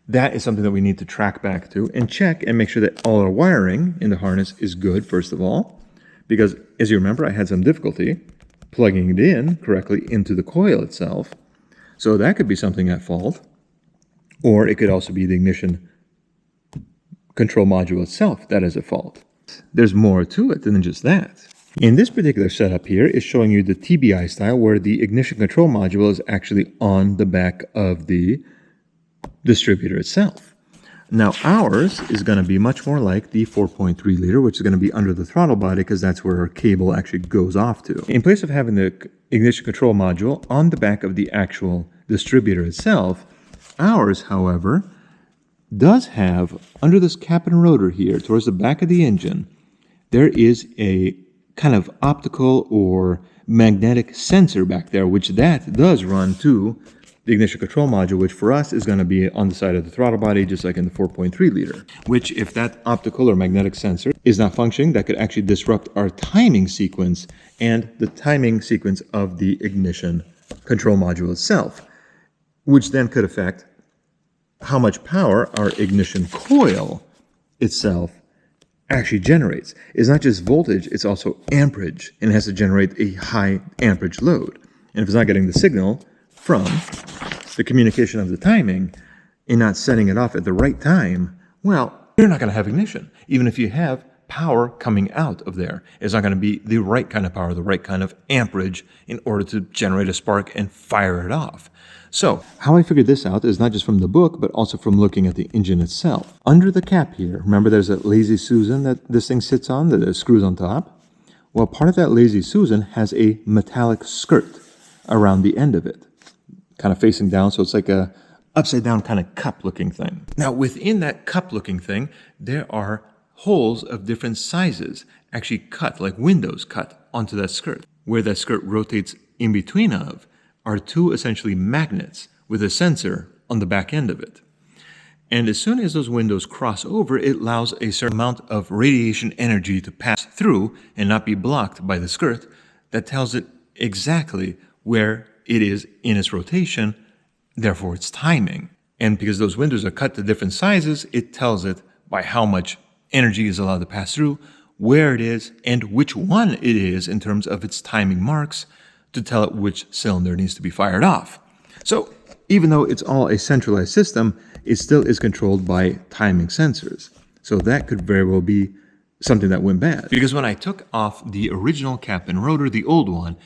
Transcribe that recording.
That is something that we need to track back to and check and make sure that all our wiring in the harness is good, first of all. Because, as you remember, I had some difficulty plugging it in correctly into the coil itself. So that could be something at fault. Or it could also be the ignition control module itself that is at fault. There's more to it than just that. In this particular setup here is showing you the TBI style, where the ignition control module is actually on the back of the distributor itself. Now ours is going to be much more like the 4.3 liter, which is going to be under the throttle body because that's where our cable actually goes off to. In place of having the ignition control module on the back of the actual distributor itself, ours, however, does have, under this cap and rotor here, towards the back of the engine, there is a kind of optical or magnetic sensor back there, which that does run to the ignition control module, which for us is going to be on the side of the throttle body, just like in the 4.3 liter, which if that optical or magnetic sensor is not functioning, that could actually disrupt our timing sequence and the timing sequence of the ignition control module itself, which then could affect how much power our ignition coil itself actually generates. It's not just voltage, it's also amperage, and it has to generate a high amperage load. And if it's not getting the signal from the communication of the timing and not setting it off at the right time, well, you're not going to have ignition. Even if you have power coming out of there, it's not going to be the right kind of power, the right kind of amperage in order to generate a spark and fire it off. So, how I figured this out is not just from the book, but also from looking at the engine itself. Under the cap here, remember there's a Lazy Susan that this thing sits on, that screws on top? Well, part of that Lazy Susan has a metallic skirt around the end of it, kind of facing down, so it's like a upside down kind of cup looking thing. Now, within that cup looking thing, there are holes of different sizes actually cut, like windows cut onto that skirt. Where that skirt rotates in between of are two essentially magnets with a sensor on the back end of it. And as soon as those windows cross over, it allows a certain amount of radiation energy to pass through and not be blocked by the skirt. That tells it exactly where it is in its rotation, therefore its timing. And because those windows are cut to different sizes, it tells it by how much energy is allowed to pass through, where it is, and which one it is in terms of its timing marks, to tell it which cylinder needs to be fired off. So even though it's all a centralized system, it still is controlled by timing sensors. So that could very well be something that went bad. Because when I took off the original cap and rotor, the old one,